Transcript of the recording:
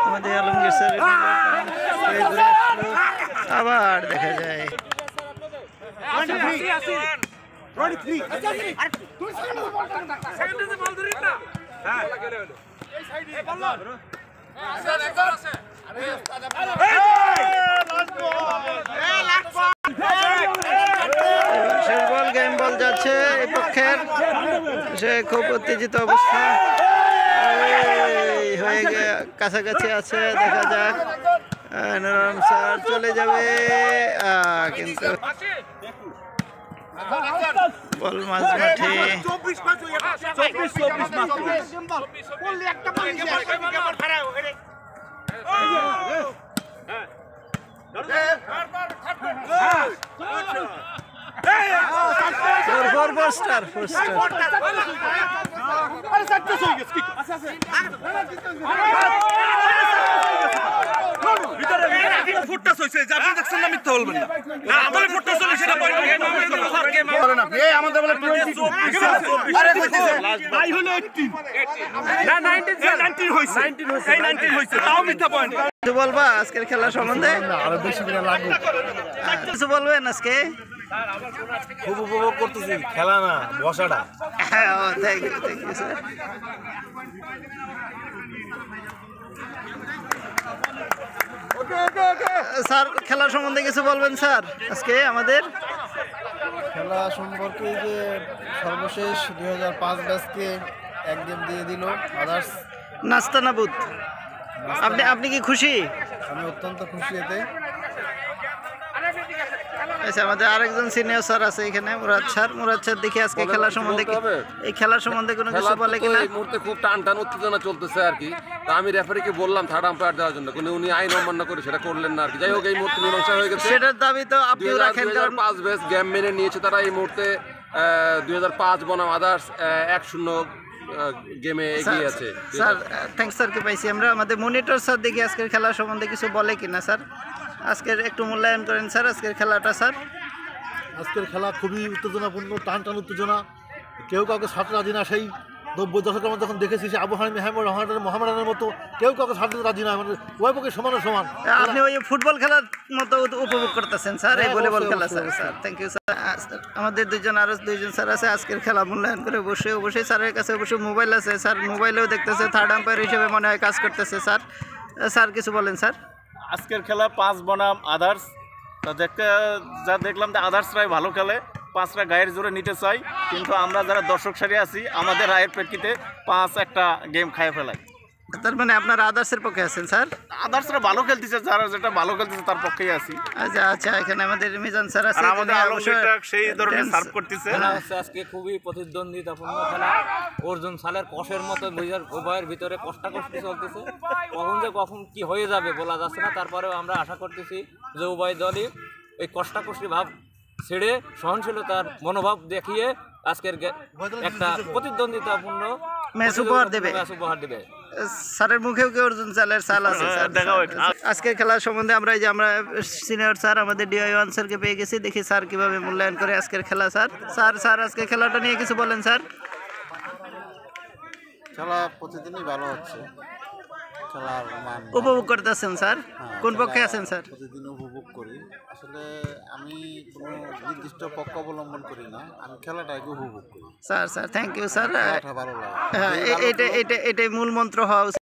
আমাদের আলমগীর স্যার আবার দেখা যায় গেম বল যাচ্ছে এই পক্ষের, সে খুব উত্তেজিত অবস্থা হয়ে কাছাকাছি আছে। দেখা যাক নুরুল স্যার চলে যাবে, কিন্তু বল মাঝমাঠে বলবা আজকের খেলা সম্বন্ধে কিছু বলবেন? আজকে খুব উপভোগ করতেছি খেলা না বসাটা। Thank you sir. স্যার খেলা সম্বন্ধে কিছু বলবেন স্যার? আজকে আমাদের খেলা সম্পর্কে যে সর্বশেষ 2005 ব্যাচকে এক গেম দিয়ে দিল আদার্স নাস্তানাবুদ, আপনি কি খুশি? আমি অত্যন্ত খুশি এতে। আচ্ছা, আমাদের আরেকজন সিনিয়র স্যার আছে এখানে, মুরাদ স্যার দেখি আজকে খেলা সম্বন্ধে এই খেলার সম্বন্ধে কোনো কিছু বলে কিনা। এই মুহূর্তে খুব টান উত্তেজনা চলতেছে আর কি। তা আমি রেফারিকে বললাম থার্ড আম্পায়ার দেওয়ার জন্য, কিন্তু উনি আইন অমান্য করে সেটা করলেন না আর কি। যাই হোক, এই মুহূর্তে মীমাংসা হয়ে গেছে। সেটার দাবি তো আপনিও রাখেন, কারণ 2005 ব্যাচ গেম মেনে নিয়েছে তারা। এই মুহূর্তে 2005 বনাম আদার্স 1-0 গেমে এগিয়ে আছে। স্যার থ্যাংকস স্যারকে পাইছি আমরা। আমাদের মনিটর স্যার দেখি আজকের খেলা সম্বন্ধে কিছু বলে কিনা স্যার। আজকের একটু মূল্যায়ন করেন স্যার আজকের খেলাটা। স্যার আজকের খেলা খুবই উত্তেজনাপূর্ণ, টান উত্তেজনা, কেউ কাউকে ছাড়তে রাজি না। সেই 90 দশকের মধ্যে যখন দেখেছি সে আবু হানিফ মোহামেডানের মতো কেউ কাউকে ছাড়তে রাজি না, মানে উভয় পক্ষে সমান। আপনি ওই ফুটবল খেলার মতো উপভোগ করতেছেন স্যার, এই ভলিবল খেলা sir. Sir thank you sir. আমাদের আরো দুইজন স্যার আছে আজকের খেলা মূল্যায়ন করে। অবশ্যই স্যারের কাছে অবশ্যই মোবাইল আছে, স্যার মোবাইলেও দেখতেছে, থার্ড আম্পায়ার হিসেবে মনে হয় কাজ করতেছে স্যার কিছু বলেন স্যার। আজকের খেলা 5 বনাম আদার্স, তা যা দেখলাম যে আদার্সরাই ভালো খেলে, 5টা গায়ের জোরে নিতে চাই, কিন্তু আমরা যারা দর্শক সারি আছি আমাদের রায়ের প্রেক্ষিতে 5 একটা গেম খাইয়ে ফেলাই। তার মানে আপনারা আদার্সের পক্ষে আছেন স্যার? আদার্সরা ভালো খেলতেছে, যারা যেটা ভালো খেলতেছে তার পক্ষেই আছি। আচ্ছা, এখানে আমাদের মিজান স্যার আছে, আমাদের আলমগীরটা সেই ধরনের সার্ভ করতেছে। আজকে খুবই প্রতিদ্বন্দ্বিতাপূর্ণ খেলা। অর্জুন সালের কষের মতো উভয়ের ভিতরে কষ্টাকষ্টি চলতেছে। কখন কি হয়ে যাবে বলা যাচ্ছে না। তারপরেও আমরা আশা করতেছি যে উভয় দলই এই কষ্টাকষ্টি ভাব ছেড়ে সহনশীলতার মনোভাব দেখিয়ে আজকের একটা প্রতিদ্বন্দ্বিতাপূর্ণ ম্যাচ উপহার দেবে। স্যারের মুখেও কি অর্জুন চালের চাল আছে? আজকের খেলার সম্বন্ধে আমরা সিনিয়র স্যার আমাদের DI1 স্যারকে পেয়ে গেছি, দেখি স্যার কিভাবে মূল্যায়ন করে আজকের খেলা। স্যার আজকের খেলাটা নিয়ে কিছু বলেন স্যার। খেলা প্রতিদিনই ভালো হচ্ছে, খেলার মান উপভোগ করতেছেন স্যার? কোন পক্ষে আছেন স্যার? প্রতিদিন উপভোগ করি। আসলে আমি কোনো নির্দিষ্ট পক্ষ অবলম্বন করি না, আমি খেলাটাকে উপভোগ করি। Sir thank you sir. ভালো লাগে, এটাই মূল মন্ত্র হওয়া উচিত।